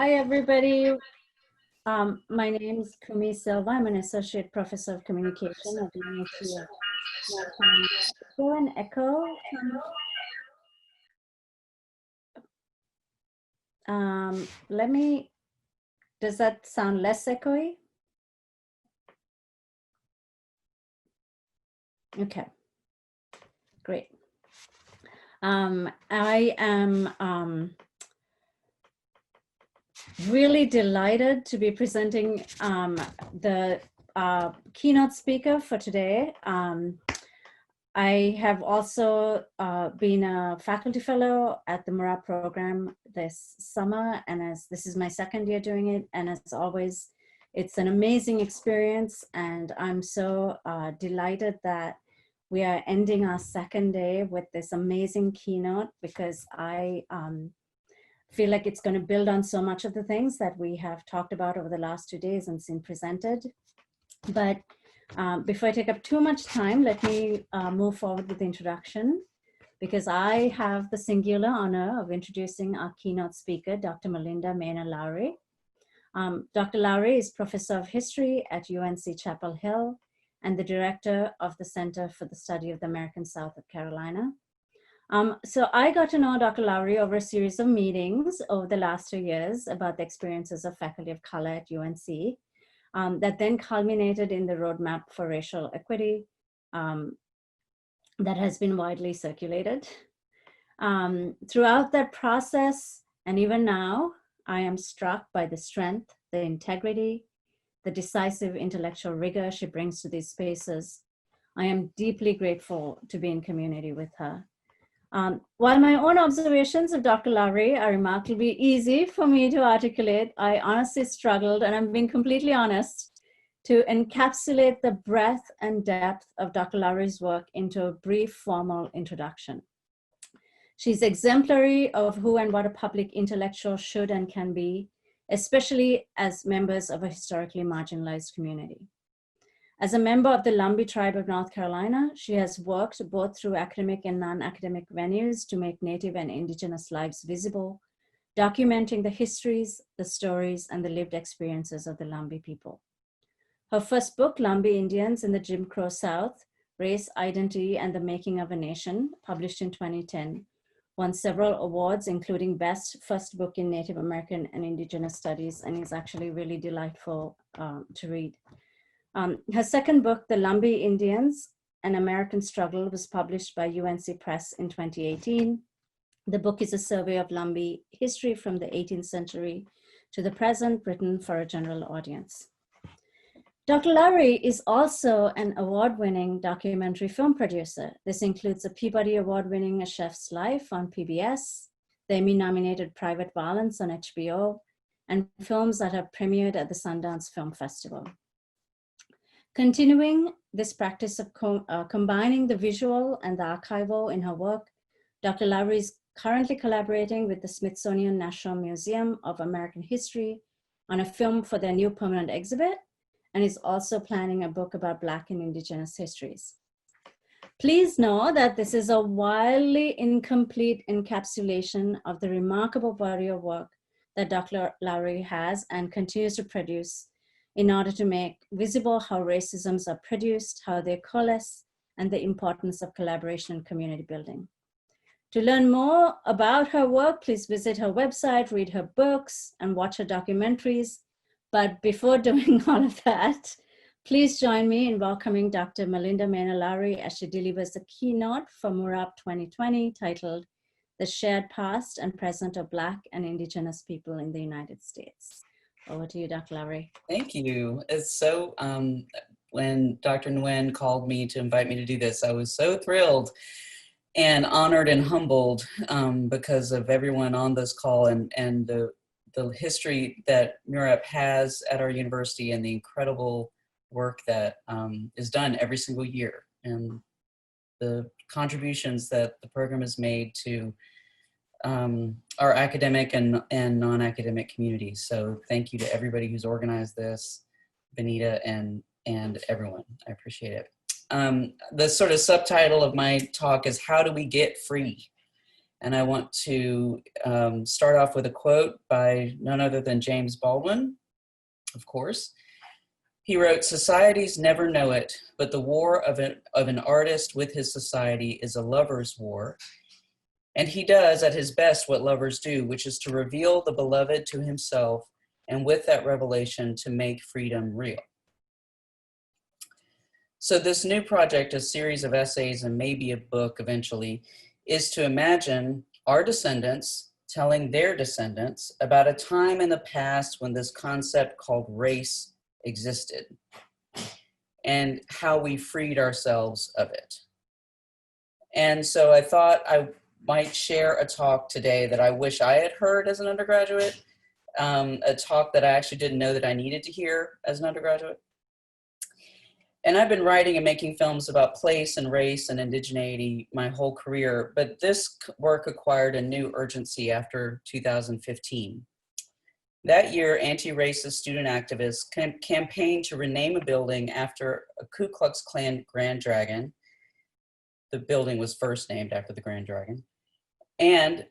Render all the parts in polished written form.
Hi, everybody. My name is Kumi Silva. I'm an Associate Professor of Communication at the University of North Carolina. Is there an echo? Does that sound less echoey? Okay, great. I am really delighted to be presenting the keynote speaker for today. I have also been a faculty fellow at the MURAP program this summer, and as this is my second year doing it, and as always, it's an amazing experience, and I'm so delighted that we are ending our second day with this amazing keynote, because I feel like it's going to build on so much of the things that we have talked about over the last 2 days and seen presented. But before I take up too much time, let me move forward with the introduction, because I have the singular honor of introducing our keynote speaker, Dr. Melinda Mena-Lowry. Dr. Lowry is Professor of History at UNC Chapel Hill and the Director of the Center for the Study of the American South of Carolina. So I got to know Dr. Lowry over a series of meetings over the last 2 years about the experiences of faculty of color at UNC. That then culminated in the roadmap for racial equity that has been widely circulated. Throughout that process, and even now, I am struck by the strength, the integrity, the decisive intellectual rigor she brings to these spaces. I am deeply grateful to be in community with her. While my own observations of Dr. Lowry are remarkably easy for me to articulate, I honestly struggled, and I'm being completely honest, to encapsulate the breadth and depth of Dr. Lowry's work into a brief formal introduction. She's exemplary of who and what a public intellectual should and can be, especially as members of a historically marginalized community. As a member of the Lumbee tribe of North Carolina, she has worked both through academic and non-academic venues to make Native and Indigenous lives visible, documenting the histories, the stories, and the lived experiences of the Lumbee people. Her first book, Lumbee Indians in the Jim Crow South, Race, Identity, and the Making of a Nation, published in 2010, won several awards, including Best First Book in Native American and Indigenous Studies, and is actually really delightful to read. Her second book, The Lumbee Indians, An American Struggle, was published by UNC Press in 2018. The book is a survey of Lumbee history from the 18th century to the present, written for a general audience. Dr. Lowry is also an award-winning documentary film producer. This includes a Peabody Award-winning A Chef's Life on PBS, the Emmy-nominated Private Violence on HBO, and films that have premiered at the Sundance Film Festival. Continuing this practice of combining the visual and the archival in her work, Dr. Lowry is currently collaborating with the Smithsonian National Museum of American History on a film for their new permanent exhibit, and is also planning a book about Black and Indigenous histories. Please know that this is a wildly incomplete encapsulation of the remarkable body of work that Dr. Lowry has and continues to produce in order to make visible how racisms are produced, how they coalesce, and the importance of collaboration and community building. To learn more about her work, please visit her website, read her books, and watch her documentaries. But before doing all of that, please join me in welcoming Dr. Melinda Mena-Lowry as she delivers the keynote for MURAP 2020 titled The Shared Past and Present of Black and Indigenous People in the United States. Over to you, Dr. Lowry. Thank you. It's so, when Dr. Nguyen called me to invite me to do this, I was so thrilled and honored and humbled because of everyone on this call and the history that MURAP has at our university and the incredible work that is done every single year, and the contributions that the program has made to our academic and non-academic communities. So thank you to everybody who's organized this, Benita and everyone. I appreciate it. The sort of subtitle of my talk is How Do We Get Free? And I want to start off with a quote by none other than James Baldwin, of course. He wrote, "Societies never know it, but the war of an artist with his society is a lover's war. And he does at his best what lovers do, which is to reveal the beloved to himself, and with that revelation to make freedom real." So this new project, a series of essays and maybe a book eventually, is to imagine our descendants telling their descendants about a time in the past when this concept called race existed and how we freed ourselves of it. And so I thought I might share a talk today that I wish I had heard as an undergraduate, a talk that I actually didn't know that I needed to hear as an undergraduate. And I've been writing and making films about place and race and indigeneity my whole career, but this work acquired a new urgency after 2015. That year, anti-racist student activists campaigned to rename a building after a Ku Klux Klan Grand Dragon. The building was first named after the Grand Dragon. And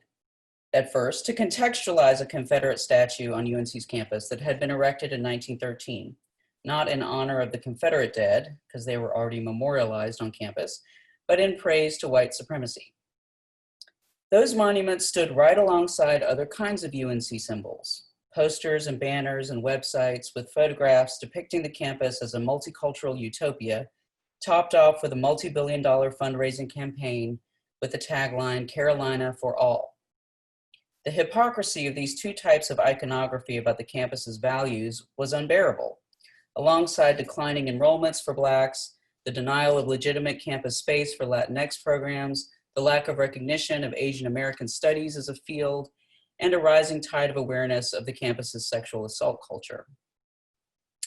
at first, to contextualize a Confederate statue on UNC's campus that had been erected in 1913, not in honor of the Confederate dead, because they were already memorialized on campus, but in praise to white supremacy. Those monuments stood right alongside other kinds of UNC symbols, posters and banners and websites with photographs depicting the campus as a multicultural utopia, topped off with a multi-billion-dollar fundraising campaign with the tagline, "Carolina for All." The hypocrisy of these two types of iconography about the campus's values was unbearable, alongside declining enrollments for Blacks, the denial of legitimate campus space for Latinx programs, the lack of recognition of Asian American studies as a field, and a rising tide of awareness of the campus's sexual assault culture.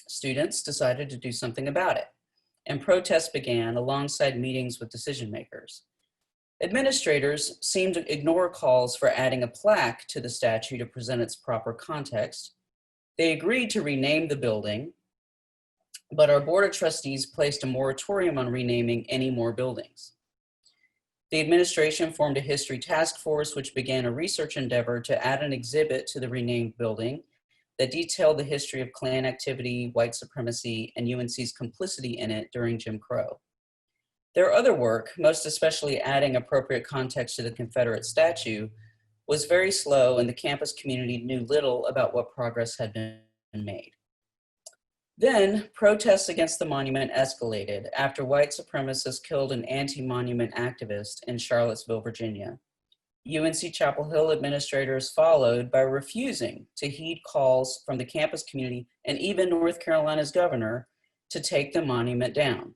Students decided to do something about it, and protests began alongside meetings with decision makers. Administrators seemed to ignore calls for adding a plaque to the statue to present its proper context. They agreed to rename the building, but our board of trustees placed a moratorium on renaming any more buildings. The administration formed a history task force, which began a research endeavor to add an exhibit to the renamed building that detailed the history of Klan activity, white supremacy, and UNC's complicity in it during Jim Crow. Their other work, most especially adding appropriate context to the Confederate statue, was very slow, and the campus community knew little about what progress had been made. Then, protests against the monument escalated after white supremacists killed an anti-monument activist in Charlottesville, Virginia. UNC Chapel Hill administrators followed by refusing to heed calls from the campus community and even North Carolina's governor to take the monument down.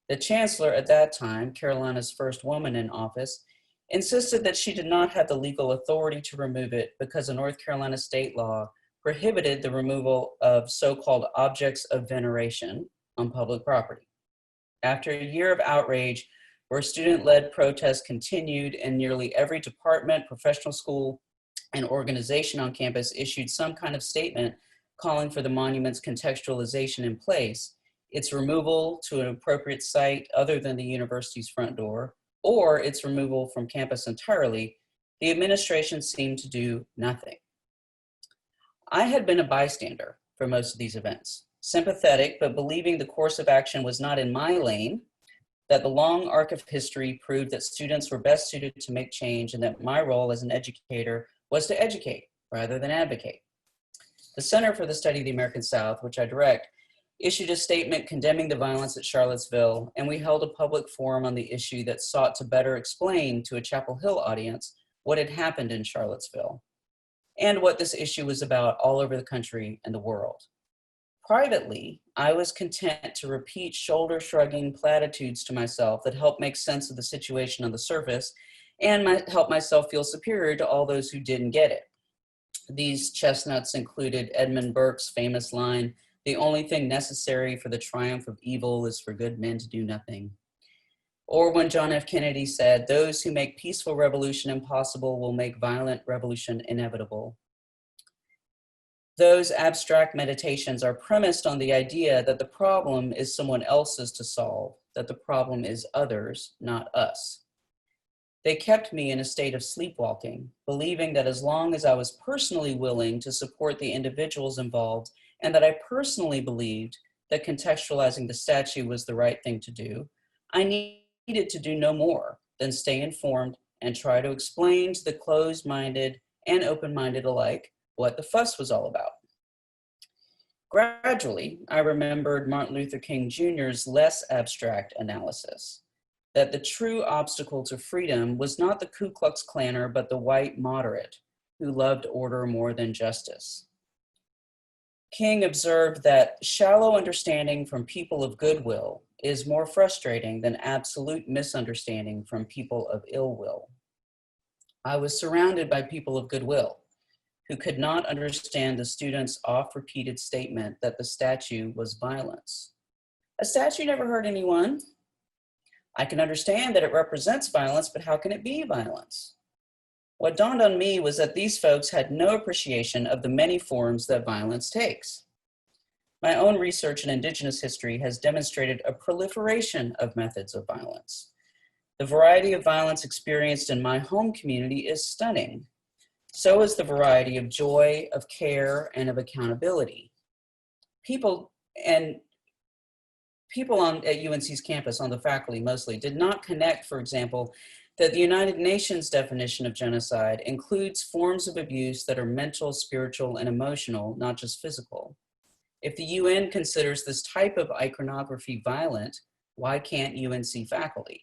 The chancellor at that time, Carolina's first woman in office, insisted that she did not have the legal authority to remove it because a North Carolina state law prohibited the removal of so-called objects of veneration on public property. After a year of outrage, where student-led protests continued and nearly every department, professional school, and organization on campus issued some kind of statement calling for the monument's contextualization in place, its removal to an appropriate site other than the university's front door, or its removal from campus entirely, the administration seemed to do nothing. I had been a bystander for most of these events, sympathetic, but believing the course of action was not in my lane, that the long arc of history proved that students were best suited to make change and that my role as an educator was to educate rather than advocate. The Center for the Study of the American South, which I direct, issued a statement condemning the violence at Charlottesville, and we held a public forum on the issue that sought to better explain to a Chapel Hill audience what had happened in Charlottesville and what this issue was about all over the country and the world. Privately, I was content to repeat shoulder-shrugging platitudes to myself that helped make sense of the situation on the surface and help myself feel superior to all those who didn't get it. These chestnuts included Edmund Burke's famous line, "The only thing necessary for the triumph of evil is for good men to do nothing." Or when John F. Kennedy said, "Those who make peaceful revolution impossible will make violent revolution inevitable." Those abstract meditations are premised on the idea that the problem is someone else's to solve, that the problem is others, not us. They kept me in a state of sleepwalking, believing that as long as I was personally willing to support the individuals involved and that I personally believed that contextualizing the statue was the right thing to do, I needed to do no more than stay informed and try to explain to the closed-minded and open-minded alike what the fuss was all about. Gradually, I remembered Martin Luther King Jr.'s less abstract analysis, that the true obstacle to freedom was not the Ku Klux Klanner, but the white moderate who loved order more than justice. King observed that shallow understanding from people of goodwill is more frustrating than absolute misunderstanding from people of ill will. I was surrounded by people of goodwill who could not understand the student's oft-repeated statement that the statue was violence. A statue never hurt anyone. I can understand that it represents violence, but how can it be violence? What dawned on me was that these folks had no appreciation of the many forms that violence takes. My own research in Indigenous history has demonstrated a proliferation of methods of violence. The variety of violence experienced in my home community is stunning. So is the variety of joy, of care, and of accountability. People at UNC's campus, on the faculty mostly, did not connect, for example, that the United Nations definition of genocide includes forms of abuse that are mental, spiritual, and emotional, not just physical. If the UN considers this type of iconography violent, why can't UNC faculty?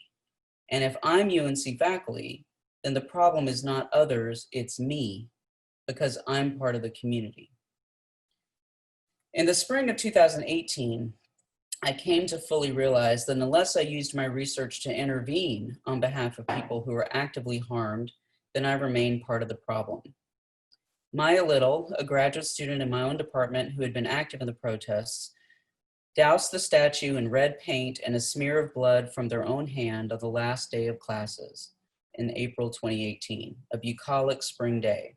And if I'm UNC faculty, then the problem is not others, it's me, because I'm part of the community. In the spring of 2018, I came to fully realize that unless I used my research to intervene on behalf of people who are actively harmed, then I remain part of the problem. Maya Little, a graduate student in my own department who had been active in the protests, doused the statue in red paint and a smear of blood from their own hand on the last day of classes in April 2018, a bucolic spring day.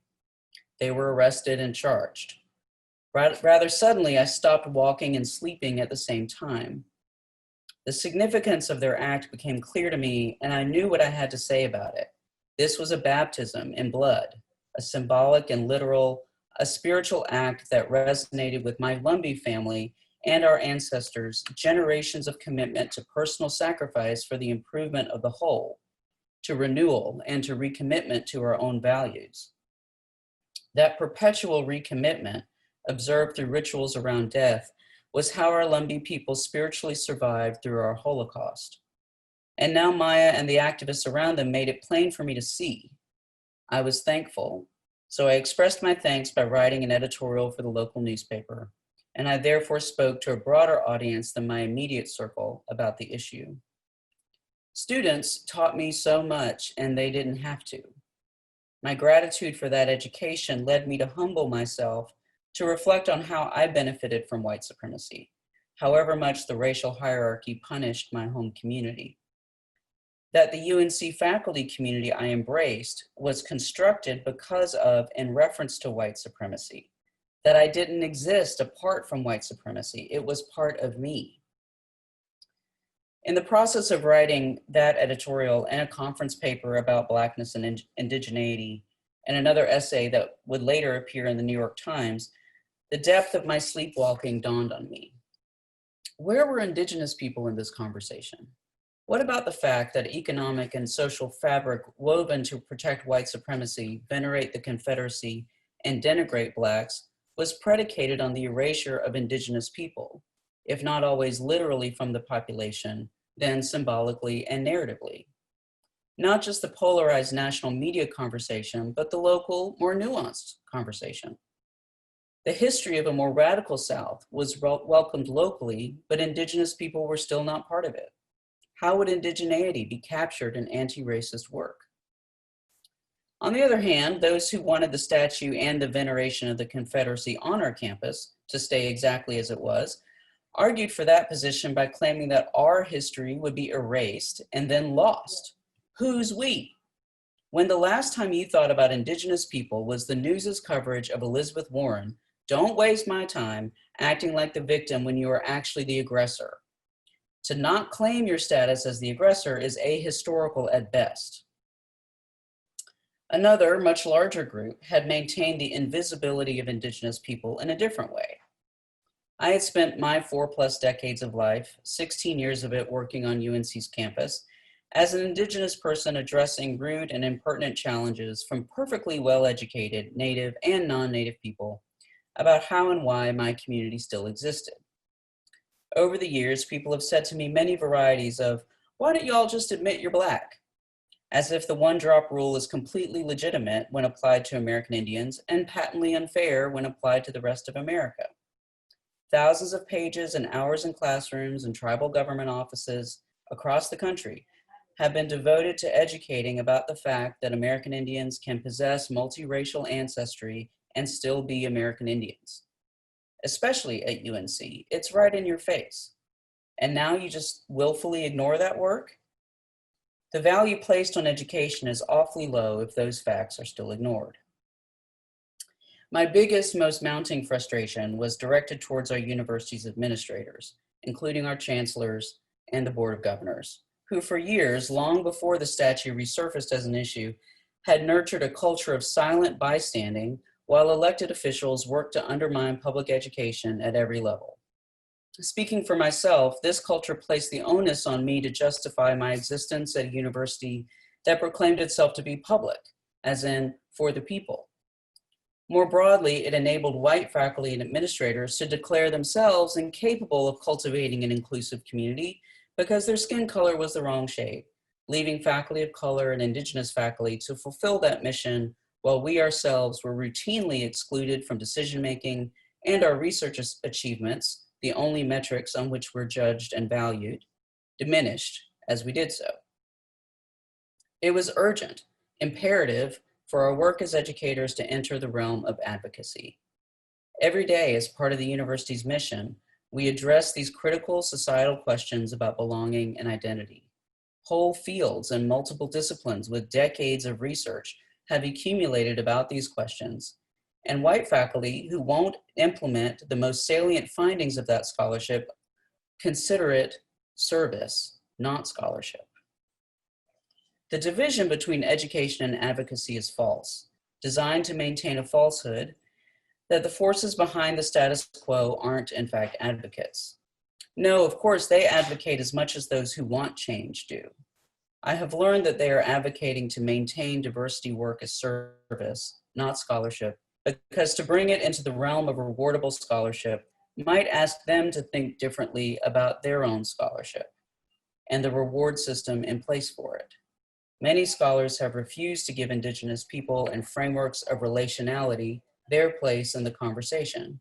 They were arrested and charged. Rather suddenly, I stopped walking and sleeping at the same time. The significance of their act became clear to me, and I knew what I had to say about it. This was a baptism in blood, a symbolic and literal, a spiritual act that resonated with my Lumbee family and our ancestors' generations of commitment to personal sacrifice for the improvement of the whole, to renewal, and to recommitment to our own values. That perpetual recommitment, observed through rituals around death, was how our Lumbee people spiritually survived through our Holocaust. And now Maya and the activists around them made it plain for me to see. I was thankful, so I expressed my thanks by writing an editorial for the local newspaper, and I therefore spoke to a broader audience than my immediate circle about the issue. Students taught me so much, and they didn't have to. My gratitude for that education led me to humble myself to reflect on how I benefited from white supremacy, however much the racial hierarchy punished my home community. That the UNC faculty community I embraced was constructed because of and reference to white supremacy, that I didn't exist apart from white supremacy, it was part of me. In the process of writing that editorial and a conference paper about Blackness and indigeneity, and another essay that would later appear in the New York Times, the depth of my sleepwalking dawned on me. Where were Indigenous people in this conversation? What about the fact that economic and social fabric woven to protect white supremacy, venerate the Confederacy, and denigrate Blacks was predicated on the erasure of Indigenous people, if not always literally from the population, then symbolically and narratively? Not just the polarized national media conversation, but the local, more nuanced conversation. The history of a more radical South was welcomed locally, but Indigenous people were still not part of it. How would indigeneity be captured in anti-racist work? On the other hand, those who wanted the statue and the veneration of the Confederacy on our campus to stay exactly as it was, argued for that position by claiming that our history would be erased and then lost. Who's we? When the last time you thought about Indigenous people was the news's coverage of Elizabeth Warren, don't waste my time acting like the victim when you are actually the aggressor. To not claim your status as the aggressor is ahistorical at best. Another, much larger group had maintained the invisibility of Indigenous people in a different way. I had spent my 4+ decades of life, 16 years of it working on UNC's campus, as an Indigenous person addressing rude and impertinent challenges from perfectly well-educated Native and non-Native people about how and why my community still existed. Over the years, people have said to me many varieties of, "Why don't you all just admit you're Black?" As if the one-drop rule is completely legitimate when applied to American Indians and patently unfair when applied to the rest of America. Thousands of pages and hours in classrooms and tribal government offices across the country have been devoted to educating about the fact that American Indians can possess multiracial ancestry and still be American Indians. Especially at UNC, it's right in your face. And now you just willfully ignore that work? The value placed on education is awfully low if those facts are still ignored. My biggest, most mounting frustration was directed towards our university's administrators, including our chancellors and the Board of Governors, who for years, long before the statute resurfaced as an issue, had nurtured a culture of silent bystanding while elected officials worked to undermine public education at every level. Speaking for myself, this culture placed the onus on me to justify my existence at a university that proclaimed itself to be public, as in for the people. More broadly, it enabled white faculty and administrators to declare themselves incapable of cultivating an inclusive community because their skin color was the wrong shade, leaving faculty of color and Indigenous faculty to fulfill that mission while we ourselves were routinely excluded from decision-making and our research achievements, the only metrics on which we're judged and valued, diminished as we did so. It was urgent, imperative, for our work as educators to enter the realm of advocacy. Every day, as part of the university's mission, we address these critical societal questions about belonging and identity. Whole fields and multiple disciplines with decades of research have accumulated about these questions, and white faculty who won't implement the most salient findings of that scholarship consider it service, not scholarship. The division between education and advocacy is false, designed to maintain a falsehood that the forces behind the status quo aren't in fact advocates. No, of course, they advocate as much as those who want change do. I have learned that they are advocating to maintain diversity work as service, not scholarship, because to bring it into the realm of rewardable scholarship might ask them to think differently about their own scholarship and the reward system in place for it. Many scholars have refused to give Indigenous people and frameworks of relationality their place in the conversation.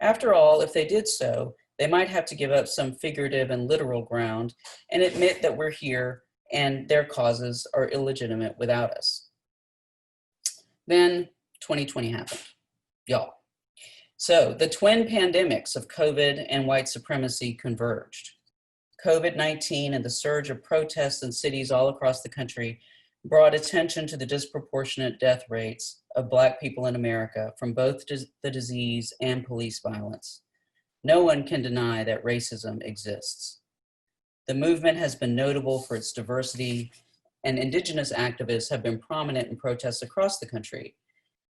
After all, if they did so, they might have to give up some figurative and literal ground and admit that we're here and their causes are illegitimate without us. Then 2020 happened, y'all. So the twin pandemics of COVID and white supremacy converged. COVID-19 and the surge of protests in cities all across the country brought attention to the disproportionate death rates of Black people in America from both the disease and police violence. No one can deny that racism exists. The movement has been notable for its diversity, and Indigenous activists have been prominent in protests across the country.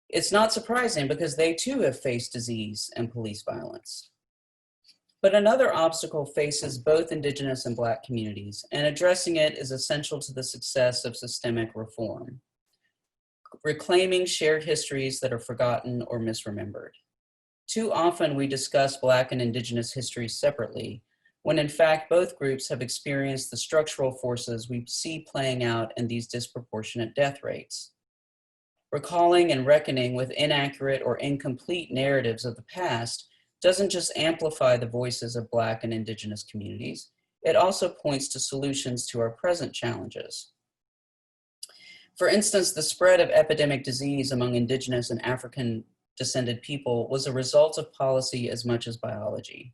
It's not surprising because they too have faced disease and police violence. But another obstacle faces both Indigenous and Black communities, and addressing it is essential to the success of systemic reform. Reclaiming shared histories that are forgotten or misremembered. Too often we discuss Black and Indigenous histories separately, when in fact both groups have experienced the structural forces we see playing out in these disproportionate death rates. Recalling and reckoning with inaccurate or incomplete narratives of the past doesn't just amplify the voices of Black and Indigenous communities, it also points to solutions to our present challenges. For instance, the spread of epidemic disease among Indigenous and African descended people was a result of policy as much as biology.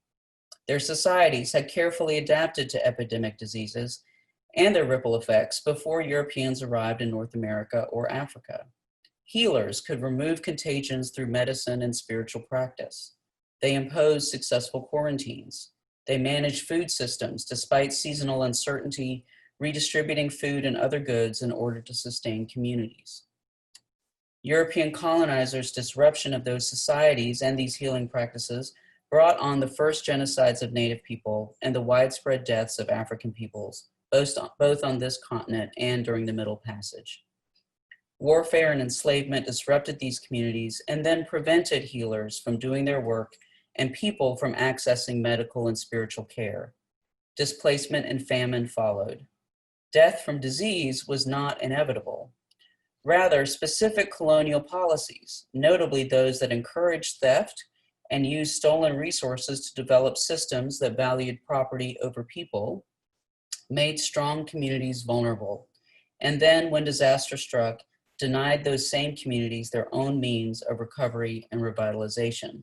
Their societies had carefully adapted to epidemic diseases and their ripple effects before Europeans arrived in North America or Africa. Healers could remove contagions through medicine and spiritual practice. They imposed successful quarantines. They managed food systems despite seasonal uncertainty, redistributing food and other goods in order to sustain communities. European colonizers' disruption of those societies and these healing practices brought on the first genocides of Native people and the widespread deaths of African peoples, both on this continent and during the Middle Passage. Warfare and enslavement disrupted these communities and then prevented healers from doing their work and people from accessing medical and spiritual care. Displacement and famine followed. Death from disease was not inevitable. Rather, specific colonial policies, notably those that encouraged theft and used stolen resources to develop systems that valued property over people, made strong communities vulnerable, and then, when disaster struck, denied those same communities their own means of recovery and revitalization.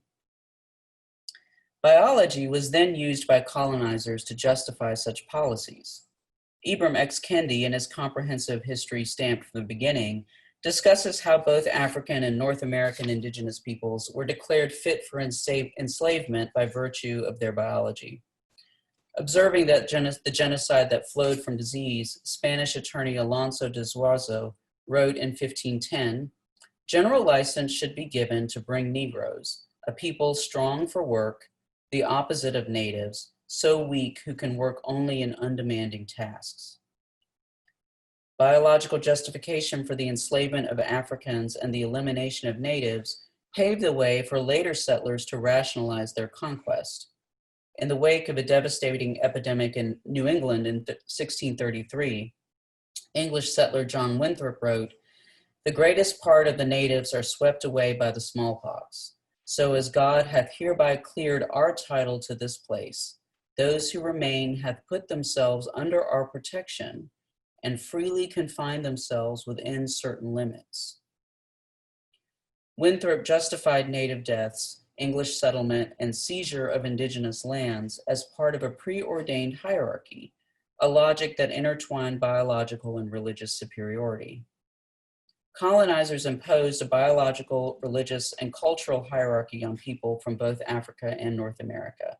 Biology was then used by colonizers to justify such policies. Ibram X. Kendi, in his comprehensive history stamped from the beginning, discusses how both African and North American indigenous peoples were declared fit for enslavement by virtue of their biology. Observing that the genocide that flowed from disease, Spanish attorney Alonso de Zuazo wrote in 1510, "General license should be given to bring Negroes, a people strong for work, the opposite of natives, so weak who can work only in undemanding tasks." Biological justification for the enslavement of Africans and the elimination of natives paved the way for later settlers to rationalize their conquest. In the wake of a devastating epidemic in New England in 1633, English settler John Winthrop wrote, "The greatest part of the natives are swept away by the smallpox. So as God hath hereby cleared our title to this place, those who remain hath put themselves under our protection and freely confine themselves within certain limits." Winthrop justified native deaths, English settlement, and seizure of indigenous lands as part of a preordained hierarchy, a logic that intertwined biological and religious superiority. Colonizers imposed a biological, religious, and cultural hierarchy on people from both Africa and North America.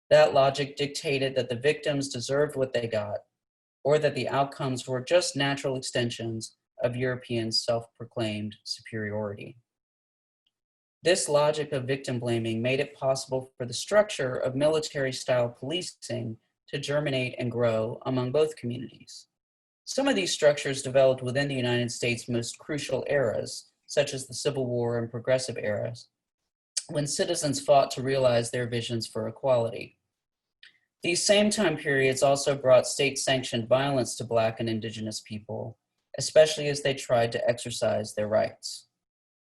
That logic dictated that the victims deserved what they got, or that the outcomes were just natural extensions of European self-proclaimed superiority. This logic of victim blaming made it possible for the structure of military-style policing to germinate and grow among both communities. Some of these structures developed within the United States' most crucial eras, such as the Civil War and Progressive eras, when citizens fought to realize their visions for equality. These same time periods also brought state-sanctioned violence to Black and Indigenous people, especially as they tried to exercise their rights.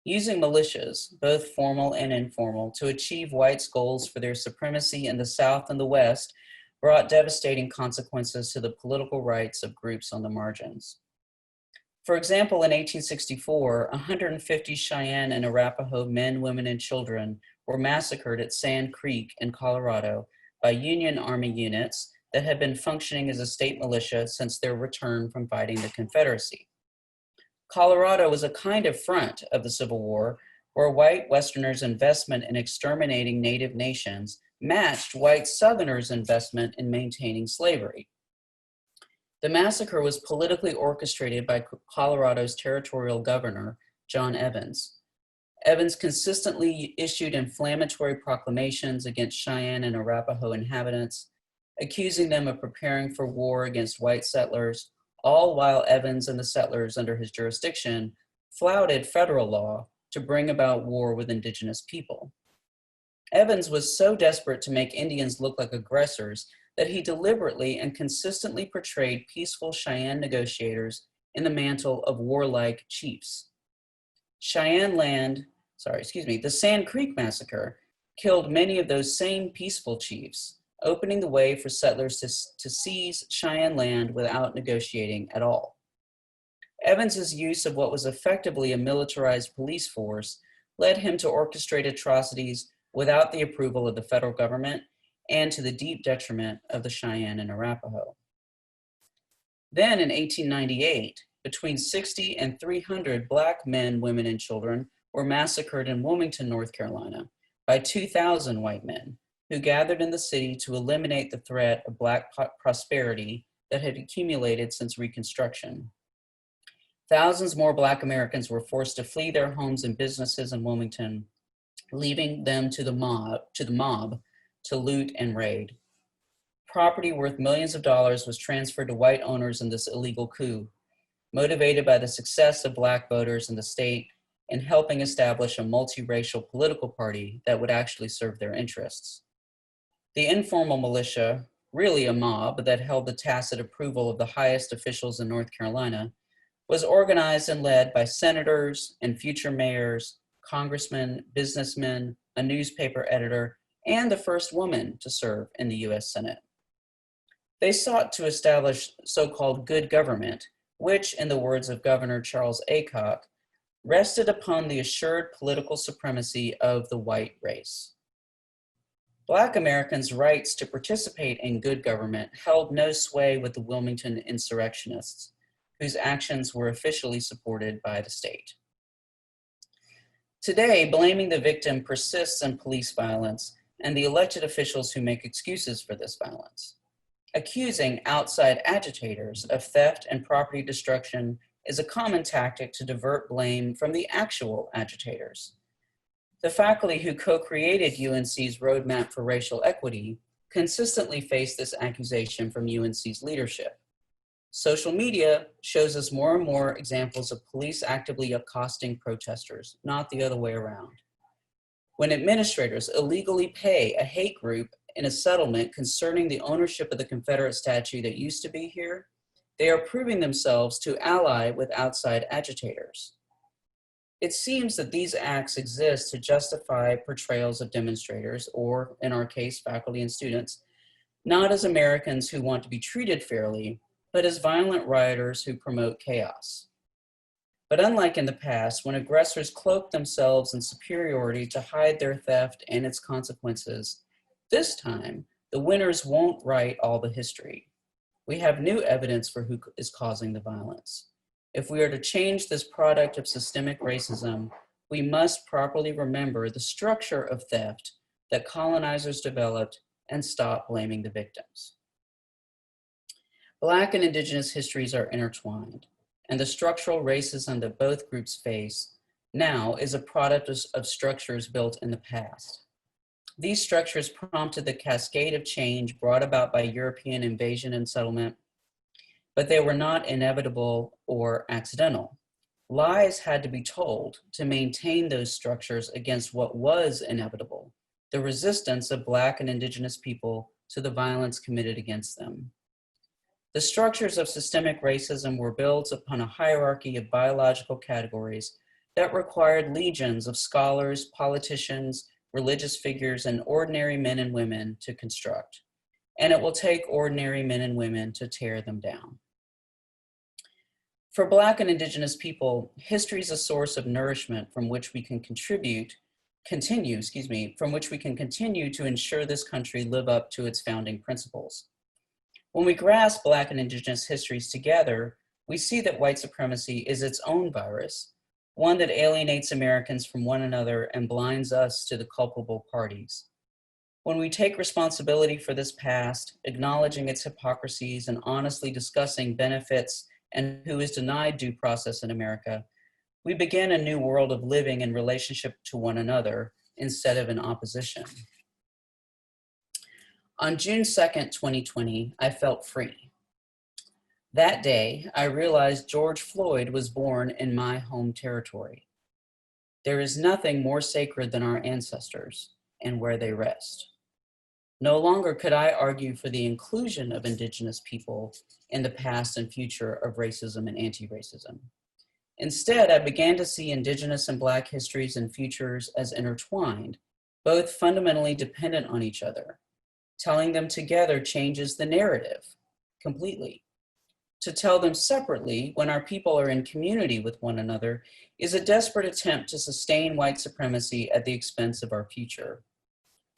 Using militias, both formal and informal, to achieve whites' goals for their supremacy in the South and the West brought devastating consequences to the political rights of groups on the margins. For example, in 1864, 150 Cheyenne and Arapaho men, women, and children were massacred at Sand Creek in Colorado by Union Army units that had been functioning as a state militia since their return from fighting the Confederacy. Colorado was a kind of front of the Civil War where white Westerners' investment in exterminating Native nations matched white Southerners' investment in maintaining slavery. The massacre was politically orchestrated by Colorado's territorial governor, John Evans. Evans consistently issued inflammatory proclamations against Cheyenne and Arapaho inhabitants, accusing them of preparing for war against white settlers, all while Evans and the settlers under his jurisdiction flouted federal law to bring about war with indigenous people. Evans was so desperate to make Indians look like aggressors that he deliberately and consistently portrayed peaceful Cheyenne negotiators in the mantle of warlike chiefs. The Sand Creek Massacre killed many of those same peaceful chiefs, opening the way for settlers to seize Cheyenne land without negotiating at all. Evans's use of what was effectively a militarized police force led him to orchestrate atrocities without the approval of the federal government and to the deep detriment of the Cheyenne and Arapaho. Then in 1898, between 60 and 300 Black men, women, and children were massacred in Wilmington, North Carolina by 2,000 white men who gathered in the city to eliminate the threat of Black prosperity that had accumulated since Reconstruction. Thousands more Black Americans were forced to flee their homes and businesses in Wilmington, leaving them to the mob to loot and raid. Property worth millions of dollars was transferred to white owners in this illegal coup, motivated by the success of Black voters in the state in helping establish a multiracial political party that would actually serve their interests. The informal militia, really a mob that held the tacit approval of the highest officials in North Carolina, was organized and led by senators and future mayors, congressmen, businessmen, a newspaper editor, and the first woman to serve in the US Senate. They sought to establish so-called good government, which, in the words of Governor Charles Aycock, rested upon the assured political supremacy of the white race. Black Americans' rights to participate in good government held no sway with the Wilmington insurrectionists, whose actions were officially supported by the state. Today, blaming the victim persists in police violence and the elected officials who make excuses for this violence. Accusing outside agitators of theft and property destruction is a common tactic to divert blame from the actual agitators. The faculty who co-created UNC's Roadmap for Racial Equity consistently face this accusation from UNC's leadership. Social media shows us more and more examples of police actively accosting protesters, not the other way around. When administrators illegally pay a hate group in a settlement concerning the ownership of the Confederate statue that used to be here, they are proving themselves to ally with outside agitators. It seems that these acts exist to justify portrayals of demonstrators, or in our case, faculty and students, not as Americans who want to be treated fairly, but as violent rioters who promote chaos. But unlike in the past, when aggressors cloak themselves in superiority to hide their theft and its consequences, this time, the winners won't write all the history. We have new evidence for who is causing the violence. If we are to change this product of systemic racism, we must properly remember the structure of theft that colonizers developed and stop blaming the victims. Black and Indigenous histories are intertwined, and the structural racism that both groups face now is a product of structures built in the past. These structures prompted the cascade of change brought about by European invasion and settlement, but they were not inevitable or accidental. Lies had to be told to maintain those structures against what was inevitable, the resistance of Black and Indigenous people to the violence committed against them. The structures of systemic racism were built upon a hierarchy of biological categories that required legions of scholars, politicians, religious figures, and ordinary men and women to construct. And it will take ordinary men and women to tear them down. For Black and Indigenous people, history is a source of nourishment from which we can continue to ensure this country live up to its founding principles. When we grasp Black and Indigenous histories together, we see that white supremacy is its own virus, one that alienates Americans from one another and blinds us to the culpable parties. When we take responsibility for this past, acknowledging its hypocrisies and honestly discussing benefits and who is denied due process in America, we begin a new world of living in relationship to one another instead of in opposition. On June 2nd, 2020, I felt free. That day, I realized George Floyd was born in my home territory. There is nothing more sacred than our ancestors and where they rest. No longer could I argue for the inclusion of Indigenous people in the past and future of racism and anti-racism. Instead, I began to see Indigenous and Black histories and futures as intertwined, both fundamentally dependent on each other. Telling them together changes the narrative completely. To tell them separately when our people are in community with one another is a desperate attempt to sustain white supremacy at the expense of our future.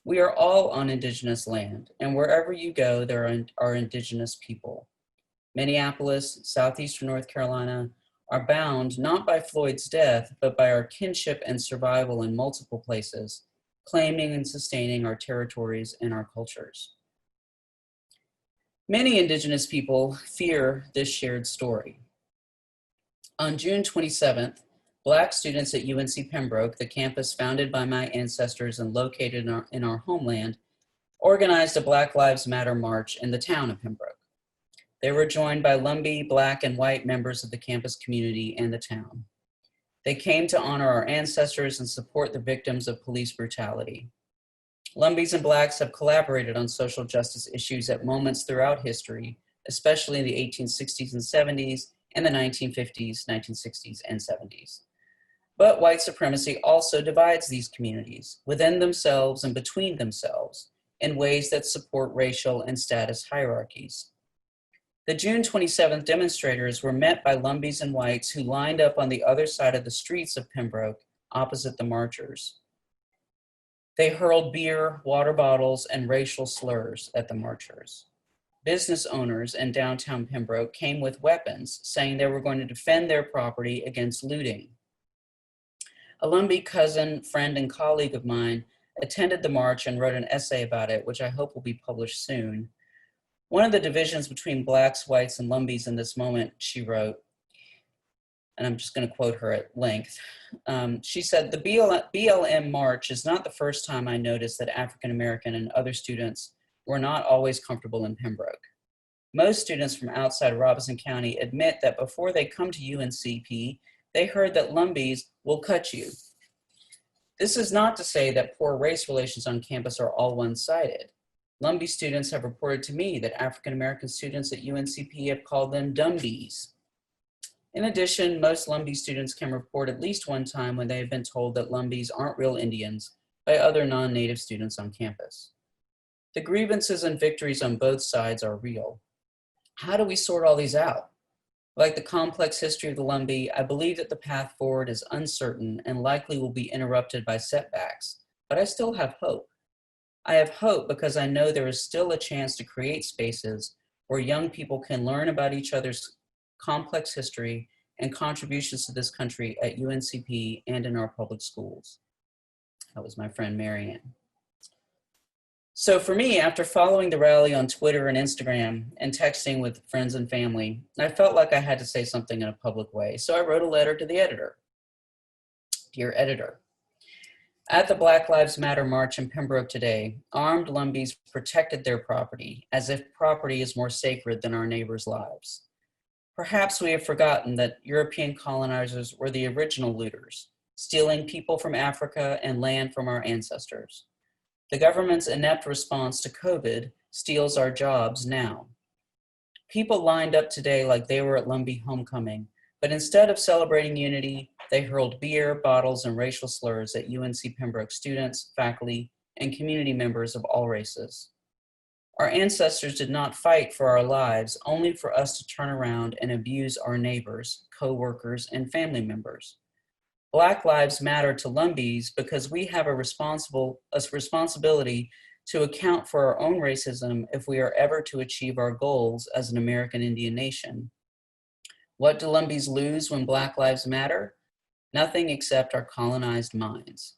We are all on Indigenous land, and wherever you go, there are Indigenous people. Minneapolis, Southeastern North Carolina are bound not by Floyd's death, but by our kinship and survival in multiple places, claiming and sustaining our territories and our cultures. Many Indigenous people fear this shared story. On June 27th, Black students at UNC Pembroke, the campus founded by my ancestors and located in our homeland, organized a Black Lives Matter march in the town of Pembroke. They were joined by Lumbee, Black, and white members of the campus community and the town. They came to honor our ancestors and support the victims of police brutality. Lumbees and Blacks have collaborated on social justice issues at moments throughout history, especially in the 1860s and 70s and the 1950s, 1960s, and 70s. But white supremacy also divides these communities within themselves and between themselves in ways that support racial and status hierarchies. The June 27th demonstrators were met by Lumbees and whites who lined up on the other side of the streets of Pembroke opposite the marchers. They hurled beer, water bottles, and racial slurs at the marchers. Business owners in downtown Pembroke came with weapons, saying they were going to defend their property against looting. A Lumbee cousin, friend, and colleague of mine attended the march and wrote an essay about it, which I hope will be published soon. One of the divisions between Blacks, whites, and Lumbees in this moment, she wrote, and I'm just going to quote her at length. She said, the BLM march is not the first time I noticed that African American and other students were not always comfortable in Pembroke. Most students from outside Robeson County admit that before they come to UNCP, they heard that Lumbees will cut you. This is not to say that poor race relations on campus are all one-sided. Lumbee students have reported to me that African American students at UNCP have called them dumbies. In addition, most Lumbee students can report at least one time when they have been told that Lumbees aren't real Indians by other non-native students on campus. The grievances and victories on both sides are real. How do we sort all these out? Like the complex history of the Lumbee, I believe that the path forward is uncertain and likely will be interrupted by setbacks, but I still have hope. I have hope because I know there is still a chance to create spaces where young people can learn about each other's complex history and contributions to this country at UNCP and in our public schools. That was my friend Marianne. So for me, after following the rally on Twitter and Instagram and texting with friends and family, I felt like I had to say something in a public way. So I wrote a letter to the editor. Dear editor, at the Black Lives Matter march in Pembroke today, armed Lumbees protected their property as if property is more sacred than our neighbors' lives. Perhaps we have forgotten that European colonizers were the original looters, stealing people from Africa and land from our ancestors. The government's inept response to COVID steals our jobs now. People lined up today like they were at Lumbee homecoming, but instead of celebrating unity, they hurled beer, bottles, and racial slurs at UNC Pembroke students, faculty, and community members of all races. Our ancestors did not fight for our lives, only for us to turn around and abuse our neighbors, co-workers, and family members. Black lives matter to Lumbees because we have a responsibility to account for our own racism if we are ever to achieve our goals as an American Indian nation. What do Lumbees lose when Black lives matter? Nothing except our colonized minds.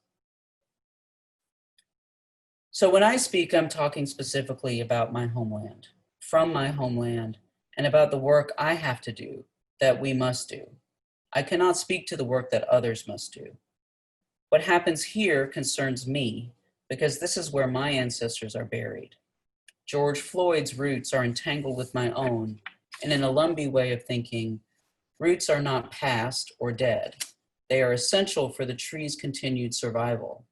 So when I speak, I'm talking specifically about my homeland, from my homeland, and about the work I have to do, that we must do. I cannot speak to the work that others must do. What happens here concerns me because this is where my ancestors are buried. George Floyd's roots are entangled with my own, and in a Lumbee way of thinking, roots are not past or dead. They are essential for the tree's continued survival.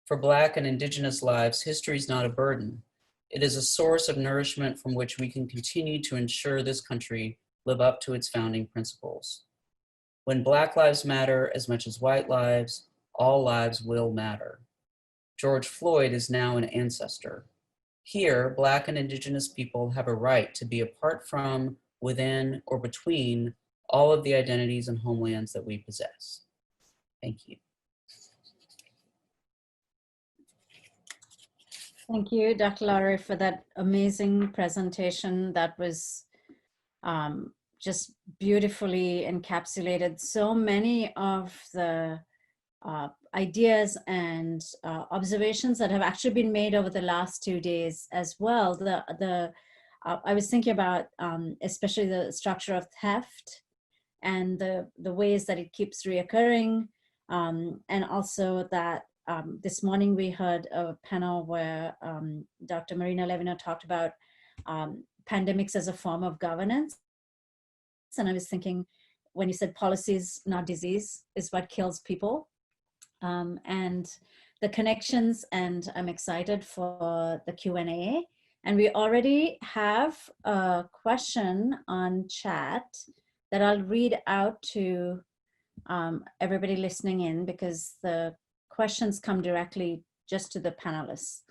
For Black and Indigenous lives, history is not a burden. It is a source of nourishment from which we can continue to ensure this country live up to its founding principles. When Black lives matter as much as white lives, all lives will matter. George Floyd is now an ancestor. Here, Black and Indigenous people have a right to be apart from, within, or between all of the identities and homelands that we possess. Thank you. Thank you, Dr. Lowry, for that amazing presentation that was just beautifully encapsulated so many of the ideas and observations that have actually been made over the last 2 days as well. I was thinking about especially the structure of theft and the ways that it keeps reoccurring. And also that this morning we heard a panel where Dr. Marina Levina talked about pandemics as a form of governance. And I was thinking, when you said policies, not disease, is what kills people. And the connections, and I'm excited for the Q&A. And we already have a question on chat that I'll read out to everybody listening in, because the questions come directly just to the panelists.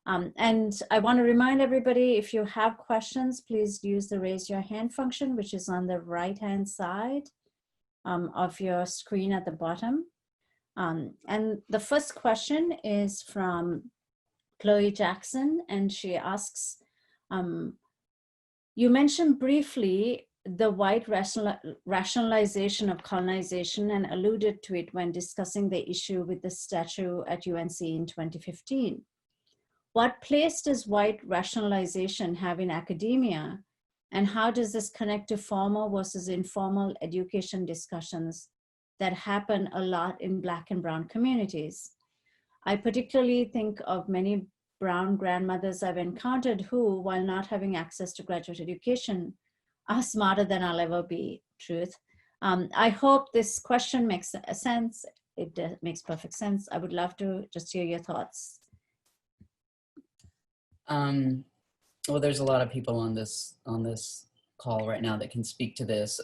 And I want to remind everybody, if you have questions, please use the raise your hand function, which is on the right-hand side of your screen at the bottom. And the first question is from Chloe Jackson, and she asks, you mentioned briefly the white rationalization of colonization and alluded to it when discussing the issue with the statue at UNC in 2015. What place does white rationalization have in academia, and how does this connect to formal versus informal education discussions that happen a lot in Black and Brown communities? I particularly think of many Brown grandmothers I've encountered who, while not having access to graduate education, are smarter than I'll ever be, truth. I hope this question makes sense. It makes perfect sense. I would love to just hear your thoughts. Well, there's a lot of people on this call right now that can speak to this.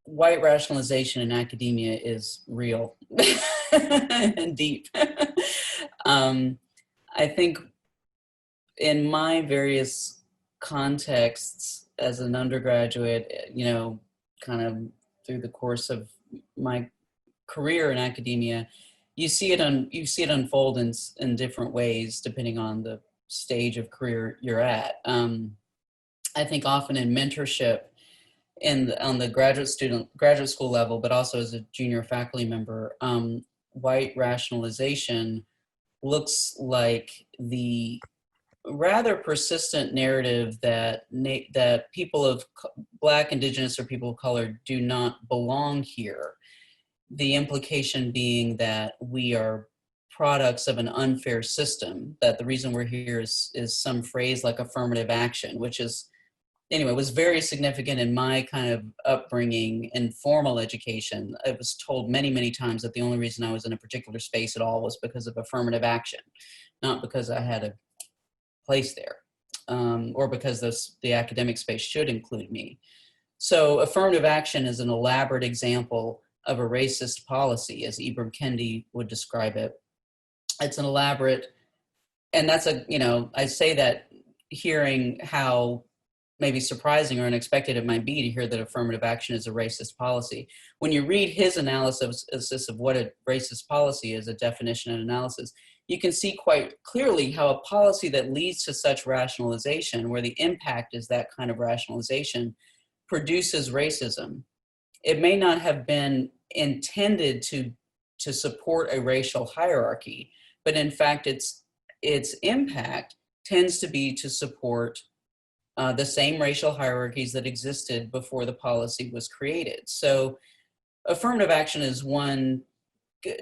White rationalization in academia is real and deep. I think in my various contexts as an undergraduate, you know, kind of through the course of my career in academia, you see it unfold in different ways depending on the stage of career you're at. I think often in mentorship on the graduate school level, but also as a junior faculty member, white rationalization looks like the rather persistent narrative that people of Black, Indigenous, or people of color do not belong here. The implication being that we are products of an unfair system, that the reason we're here is some phrase like affirmative action, which is, anyway, was very significant in my kind of upbringing in formal education. I was told many, many times that the only reason I was in a particular space at all was because of affirmative action, not because I had a place there, or because the academic space should include me. So affirmative action is an elaborate example of a racist policy, as Ibram Kendi would describe it. It's an elaborate, and that's I say that hearing how maybe surprising or unexpected it might be to hear that affirmative action is a racist policy. When you read his analysis of what a racist policy is, a definition and analysis, you can see quite clearly how a policy that leads to such rationalization, where the impact is that kind of rationalization, produces racism. It may not have been intended to support a racial hierarchy, but in fact its impact tends to be to support the same racial hierarchies that existed before the policy was created. So affirmative action is one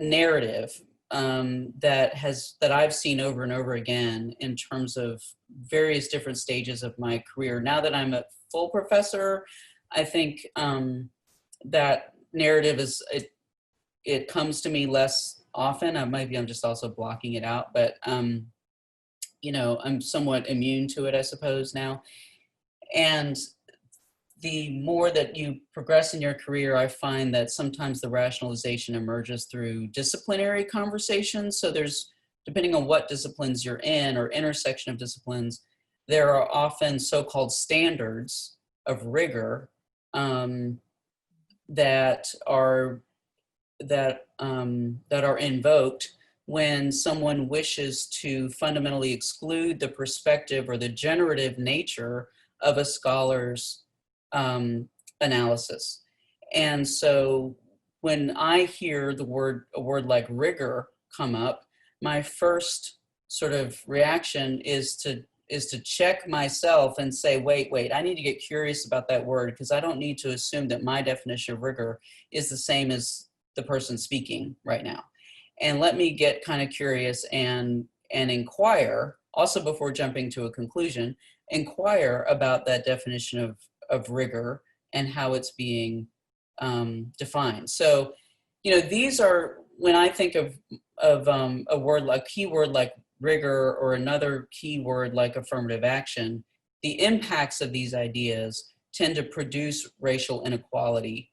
narrative that I've seen over and over again in terms of various different stages of my career. Now that I'm a full professor, I think that narrative it comes to me less often. I'm just also blocking it out, but I'm somewhat immune to it, I suppose, now. And the more that you progress in your career, I find that sometimes the rationalization emerges through disciplinary conversations. So there's, depending on what disciplines you're in or intersection of disciplines, there are often so-called standards of rigor that are invoked when someone wishes to fundamentally exclude the perspective or the generative nature of a scholar's analysis. And so when I hear a word like rigor come up, my first sort of reaction is to check myself and say, wait, I need to get curious about that word, because I don't need to assume that my definition of rigor is the same as the person speaking right now. And let me get kind of curious and inquire, also before jumping to a conclusion, inquire about that definition of rigor and how it's being defined. So, these are, when I think of a word, like keyword like rigor, or another keyword like affirmative action, the impacts of these ideas tend to produce racial inequality,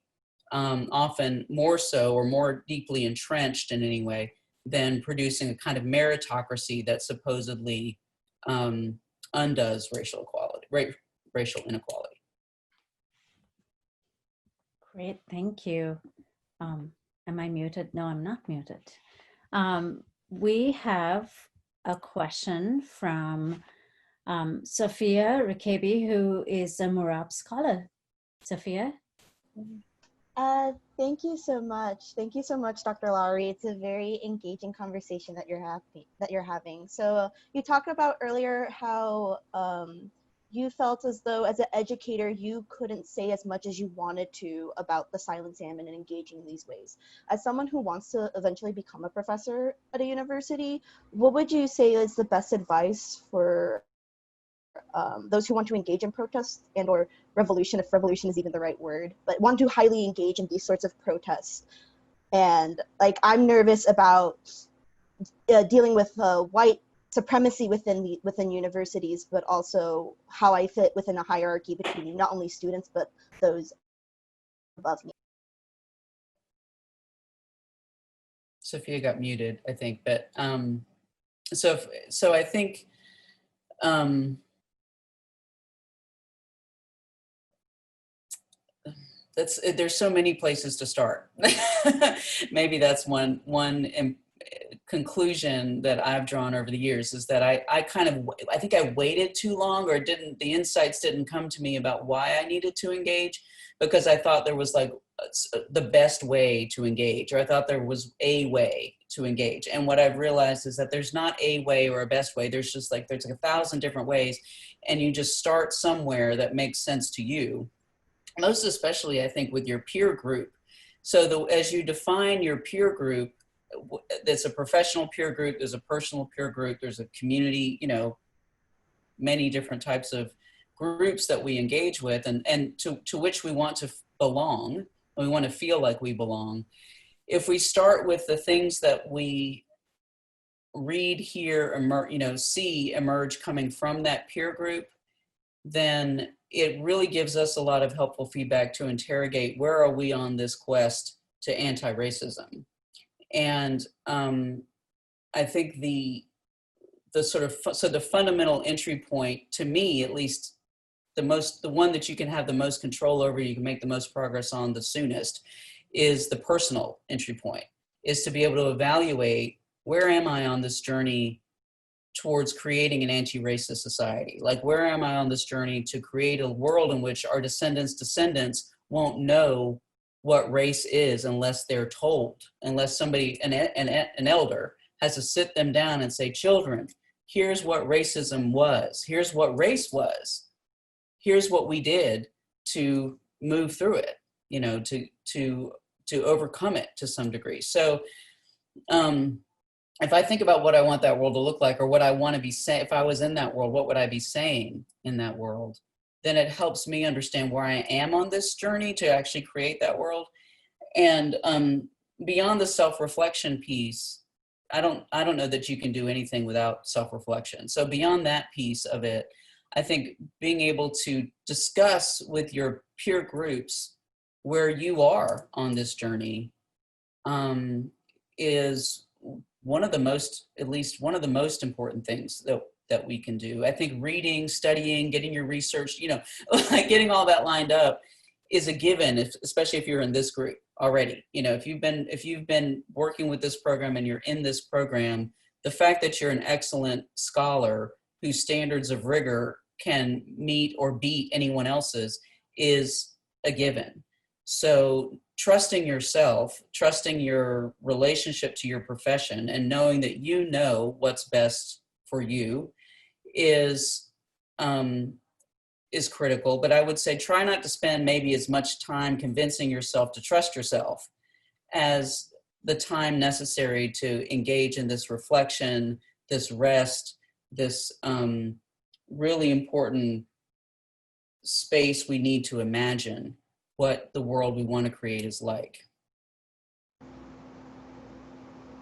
often more so or more deeply entrenched in any way than producing a kind of meritocracy that supposedly undoes racial inequality. Great, thank you. Am I muted? No, I'm not muted. We have a question from Sophia Rikabi, who is a MURAP scholar. Sophia? Thank you so much. Thank you so much, Dr. Lowry. It's a very engaging conversation that you're having. So you talked about earlier how you felt as though as an educator, you couldn't say as much as you wanted to about the silent salmon and engaging in these ways. As someone who wants to eventually become a professor at a university, what would you say is the best advice for those who want to engage in protests and or revolution, if revolution is even the right word, but want to highly engage in these sorts of protests? And like, I'm nervous about dealing with white supremacy within universities, but also how I fit within a hierarchy between not only students, but those above me. Sophia got muted, I think, but so I think there's so many places to start. Maybe that's one conclusion that I've drawn over the years, is that I think I waited too long, or the insights didn't come to me about why I needed to engage, because I thought there was like the best way to engage, or I thought there was a way to engage. And what I've realized is that there's not a way or a best way. There's like 1,000 different ways, and you just start somewhere that makes sense to you. Most especially, I think, with your peer group. So as you define your peer group, there's a professional peer group, there's a personal peer group, there's a community, many different types of groups that we engage with, and to which we want to belong, we want to feel like we belong. If we start with the things that we read, hear, see emerge coming from that peer group, then it really gives us a lot of helpful feedback to interrogate, where are we on this quest to anti-racism? And I think the fundamental entry point, to me at least, the one that you can have the most control over, you can make the most progress on the soonest, is the personal entry point, is to be able to evaluate, where am I on this journey towards creating an anti-racist society? Like, where am I on this journey to create a world in which our descendants won't know what race is unless they're told, unless somebody, an elder, has to sit them down and say, children, here's what racism was, here's what race was, here's what we did to move through it, to overcome it to some degree. So if I think about what I want that world to look like, or what I want to be saying, if I was in that world, what would I be saying in that world? Then it helps me understand where I am on this journey to actually create that world. And beyond the self-reflection piece, I don't know that you can do anything without self-reflection. So beyond that piece of it, I think being able to discuss with your peer groups where you are on this journey is at least one of the most important things that we can do. I think reading, studying, getting your research, like getting all that lined up is a given, especially if you're in this group already. If you've been working with this program and you're in this program, the fact that you're an excellent scholar whose standards of rigor can meet or beat anyone else's is a given. So trusting yourself, trusting your relationship to your profession, and knowing that you know what's best for you is is critical, but I would say try not to spend maybe as much time convincing yourself to trust yourself as the time necessary to engage in this reflection, this rest, this really important space we need to imagine what the world we want to create is like.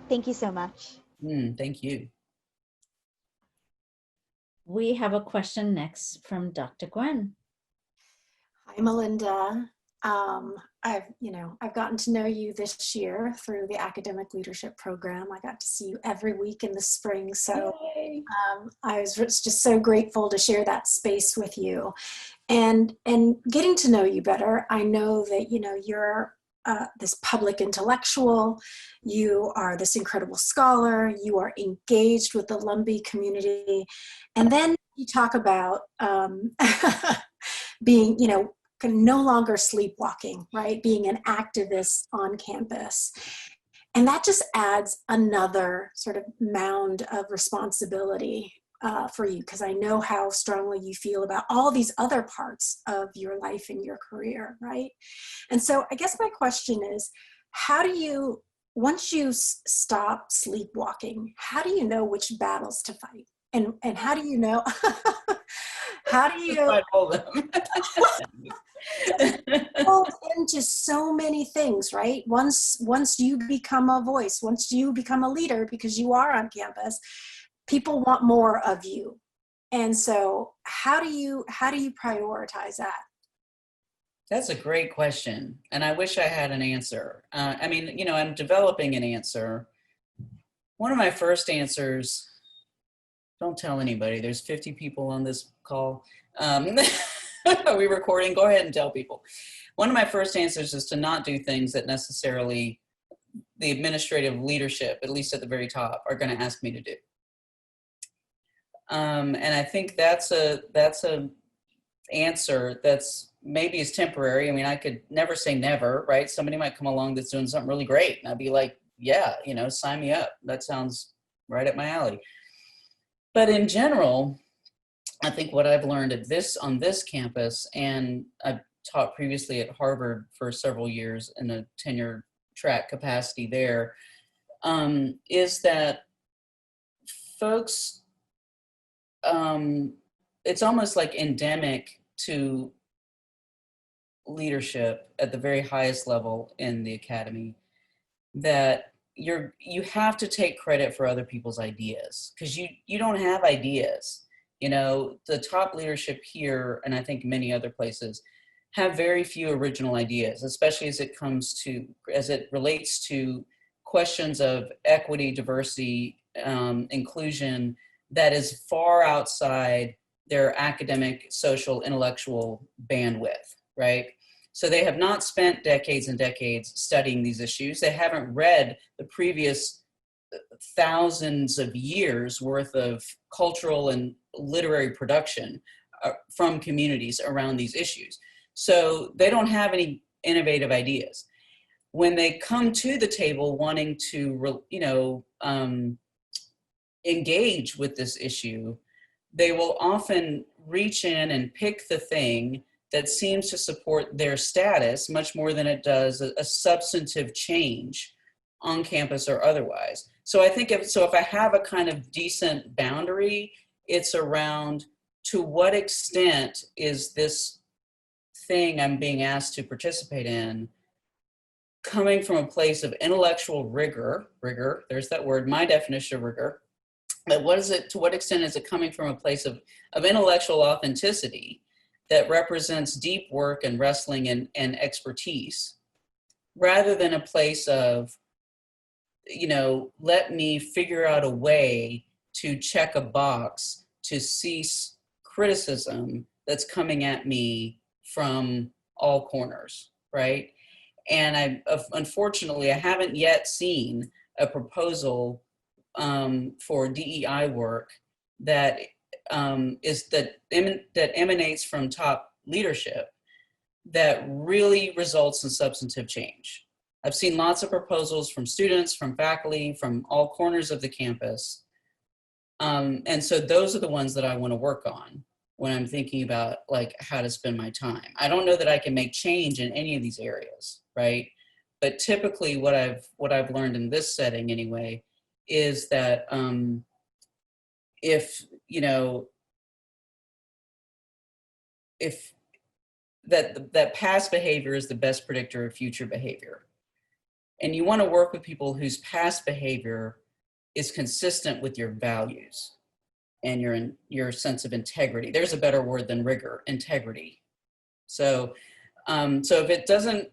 Thank you so much. Thank you. We have a question next from Dr. Gwen. Hi, Melinda. I've gotten to know you this year through the academic leadership program. I got to see you every week in the spring. So I was just so grateful to share that space with you and getting to know you better. I know that, you're this public intellectual, you are this incredible scholar, you are engaged with the Lumbee community. And then you talk about being, no longer sleepwalking, right? Being an activist on campus. And that just adds another sort of mound of responsibility for you, because I know how strongly you feel about all these other parts of your life and your career, right? And so I guess my question is, how do you, once you stop sleepwalking, how do you know which battles to fight? And how do you know, how do you hold into so many things, right? Once you become a voice, once you become a leader, because you are on campus, people want more of you. And so how do you prioritize that? That's a great question. And I wish I had an answer. I'm developing an answer. One of my first answers, don't tell anybody, there's 50 people on this call. Are we recording? Go ahead and tell people. One of my first answers is to not do things that necessarily the administrative leadership, at least at the very top, are going to ask me to do. And I think that's a answer that's maybe is temporary. I mean, I could never say never, right? Somebody might come along that's doing something really great, and I'd be like, yeah, sign me up. That sounds right up my alley. But in general, I think what I've learned on this campus, and I've taught previously at Harvard for several years in a tenure track capacity there, is that folks, it's almost like endemic to leadership at the very highest level in the academy that you have to take credit for other people's ideas, because you don't have ideas. The top leadership here, and I think many other places, have very few original ideas, especially as it relates to questions of equity, diversity, inclusion, that is far outside their academic, social, intellectual bandwidth, right? So they have not spent decades and decades studying these issues. They haven't read the previous thousands of years worth of cultural and literary production from communities around these issues. So they don't have any innovative ideas. When they come to the table wanting to, engage with this issue, they will often reach in and pick the thing that seems to support their status much more than it does a substantive change on campus or otherwise. So I think if I have a kind of decent boundary, it's around to what extent is this thing I'm being asked to participate in coming from a place of intellectual rigor, there's that word, my definition of rigor, but to what extent is it coming from a place of intellectual authenticity that represents deep work and wrestling and expertise, rather than a place of, let me figure out a way to check a box to cease criticism that's coming at me from all corners, right? And unfortunately, I haven't yet seen a proposal for DEI work that emanates from top leadership that really results in substantive change. I've seen lots of proposals from students, from faculty, from all corners of the campus. And so those are the ones that I want to work on. when I'm thinking about like how to spend my time. I don't know that I can make change in any of these areas, right? But typically what I've learned in this setting anyway is that if that past behavior is the best predictor of future behavior. And you want to work with people whose past behavior is consistent with your values and your sense of integrity. There's a better word than rigor, integrity. So, so if it doesn't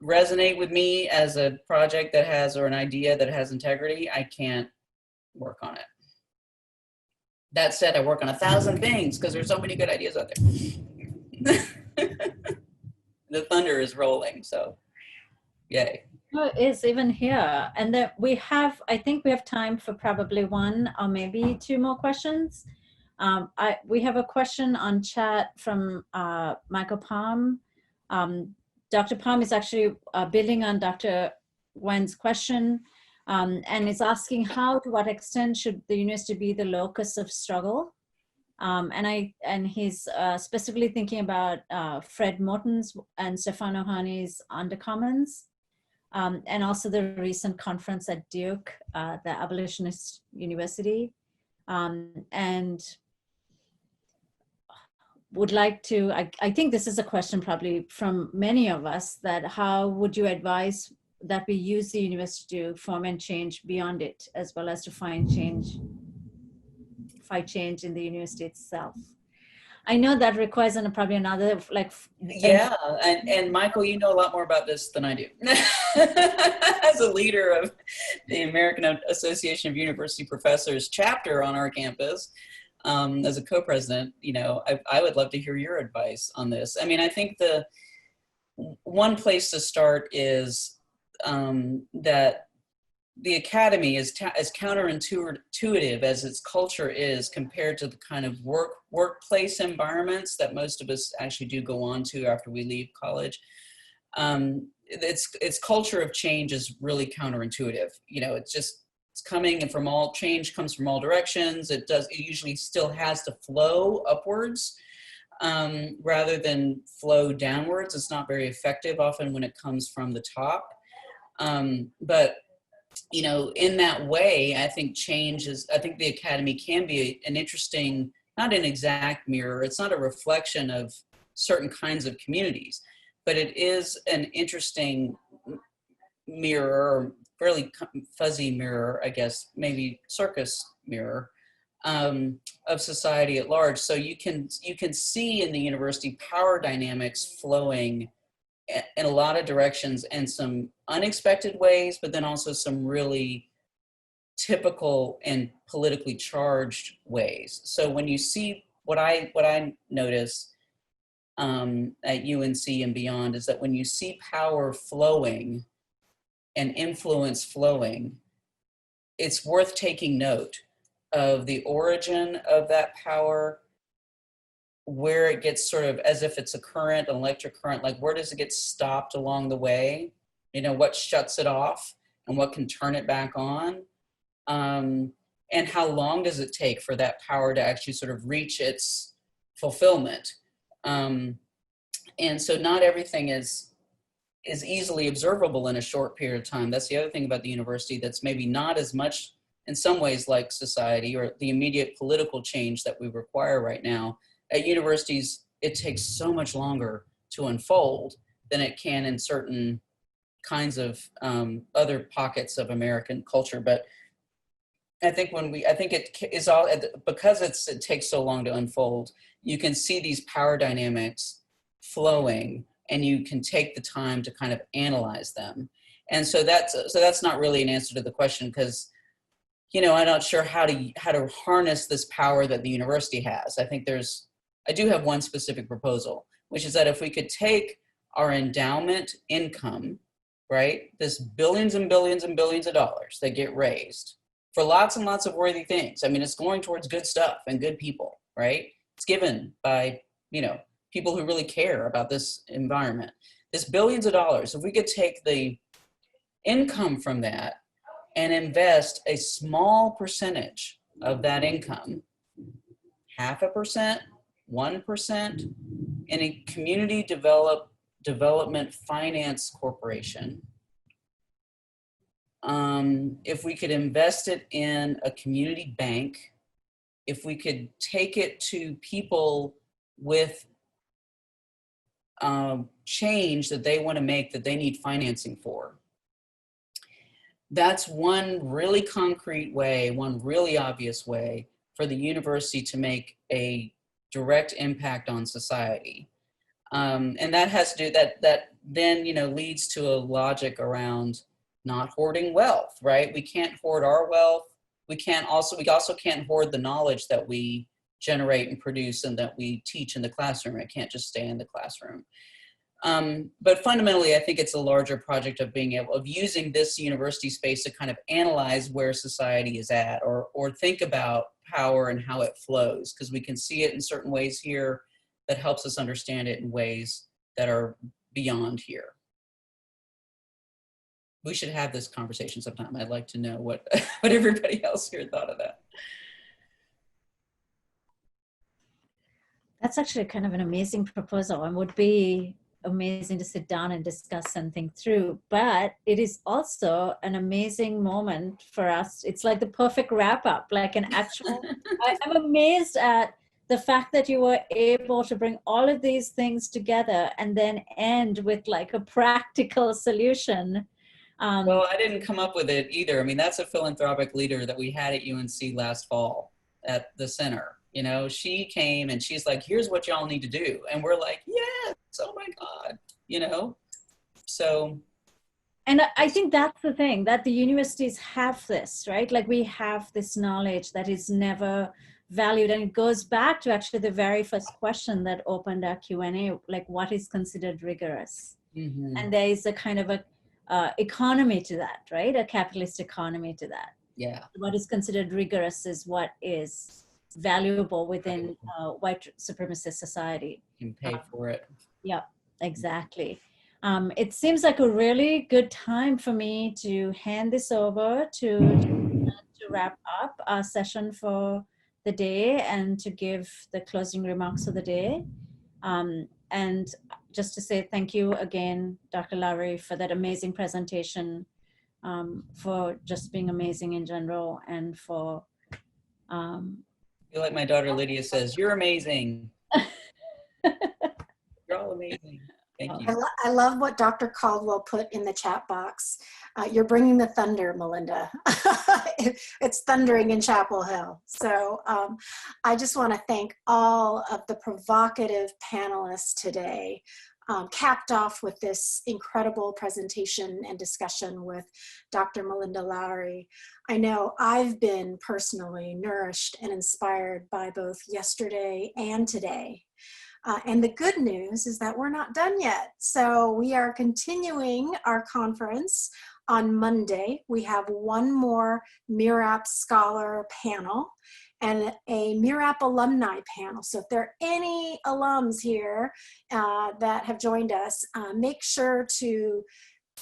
resonate with me as a project that has, or an idea that has integrity, I can't work on it. That said, I work on 1,000 things because there's so many good ideas out there. The thunder is rolling, so yay. It is even here. And that I think we have time for probably one or maybe two more questions. We have a question on chat from Michael Palm. Dr. Palm is actually building on Dr. Nguyen's question, and is asking how, to what extent should the university be the locus of struggle? And he's specifically thinking about Fred Morton's and Stefano Hani's Undercommons, and also the recent conference at Duke, the Abolitionist University, and would like to, I think this is a question probably from many of us, that how would you advise that we use the university to foment change beyond it, as well as to fight change in the university itself? I know that requires probably another Yeah, and Michael, you know a lot more about this than I do. As a leader of the American Association of University Professors chapter on our campus, as a co-president, I would love to hear your advice on this. I mean, I think the one place to start is that the academy is as counterintuitive as its culture is compared to the kind of workplace environments that most of us actually do go on to after we leave college. Its culture of change is really counterintuitive. It's coming and change comes from all directions. It usually still has to flow upwards rather than flow downwards. It's not very effective often when it comes from the top. But in that way, I think the academy can be an interesting, not an exact mirror. It's not a reflection of certain kinds of communities, but it is an interesting mirror, fairly fuzzy mirror, I guess, maybe circus mirror, of society at large. So you can see in the university power dynamics flowing in a lot of directions, and some unexpected ways, but then also some really typical and politically charged ways. So when you see what I notice at UNC and beyond is that when you see power flowing and influence flowing, it's worth taking note of the origin of that power, where it gets sort of, as if it's a current, an electric current, like where does it get stopped along the way? What shuts it off and what can turn it back on? And how long does it take for that power to actually sort of reach its fulfillment? And so not everything is easily observable in a short period of time. That's the other thing about the university that's maybe not as much in some ways like society or the immediate political change that we require right now. At universities, it takes so much longer to unfold than it can in certain kinds of other pockets of American culture. But I think it is all, because it takes so long to unfold, you can see these power dynamics flowing, and you can take the time to kind of analyze them. And so that's not really an answer to the question, because I'm not sure how to harness this power that the university has. I do have one specific proposal, which is that if we could take our endowment income, right, this billions and billions and billions of dollars that get raised for lots and lots of worthy things. I mean, it's going towards good stuff and good people, right? It's given by, people who really care about this environment. This billions of dollars, if we could take the income from that and invest a small percentage of that income 0.5%, 1%, in a community development finance corporation. If we could invest it in a community bank, if we could take it to people with change that they want to make, that they need financing for. That's one really concrete way, one really obvious way for the university to make a direct impact on society. And that has to do, that then, leads to a logic around not hoarding wealth, right? We can't hoard our wealth. We also can't hoard the knowledge that we generate and produce and that we teach in the classroom. It can't just stay in the classroom. But fundamentally, I think it's a larger project of using this university space to kind of analyze where society is at, or think about power and how it flows, because we can see it in certain ways here that helps us understand it in ways that are beyond here. We should have this conversation sometime. I'd like to know what everybody else here thought of that. That's actually kind of an amazing proposal and would be amazing to sit down and discuss and think through. But it is also an amazing moment for us. It's like the perfect wrap up, like an actual, I'm amazed at the fact that you were able to bring all of these things together and then end with like a practical solution. Well, I didn't come up with it either. I mean, that's a philanthropic leader that we had at UNC last fall at the center. She came and she's like, here's what y'all need to do. And we're like, yes, oh my God, so. And I think that's the thing, that the universities have this, right? Like we have this knowledge that is never valued. And it goes back to actually the very first question that opened our Q&A, like what is considered rigorous? Mm-hmm. And there is a kind of a economy to that, right? A capitalist economy to that. Yeah. What is considered rigorous is what is valuable within white supremacist society. You can pay for it. Yeah, exactly. It seems like a really good time for me to hand this over to wrap up our session for the day and to give the closing remarks of the day. And just to say thank you again, Dr. Lowry, for that amazing presentation, for just being amazing in general, and for I feel like my daughter Lydia says, you're amazing. You're all amazing. Thank you. I love what Dr. Caldwell put in the chat box. You're bringing the thunder, Melinda. It's thundering in Chapel Hill. So I just want to thank all of the provocative panelists today, capped off with this incredible presentation and discussion with Dr. Melinda Lowry. I know I've been personally nourished and inspired by both yesterday and today. And the good news is that we're not done yet. So we are continuing our conference on Monday. We have one more MURAP Scholar panel and a MURAP alumni panel. So if there are any alums here that have joined us, make sure to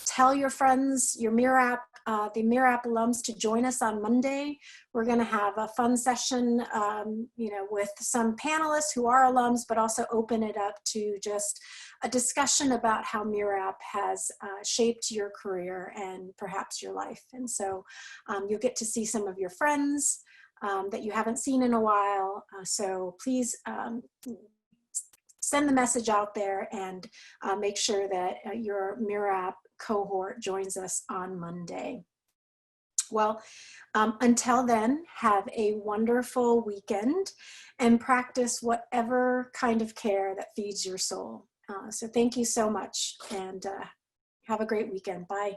tell your friends, your MURAP, the MURAP alums to join us on Monday. We're going to have a fun session, with some panelists who are alums, but also open it up to just a discussion about how MURAP has shaped your career and perhaps your life. And so you'll get to see some of your friends that you haven't seen in a while. So please send the message out there and make sure that your MURAP cohort joins us on Monday. Well, until then, have a wonderful weekend and practice whatever kind of care that feeds your soul. So thank you so much, and have a great weekend. Bye.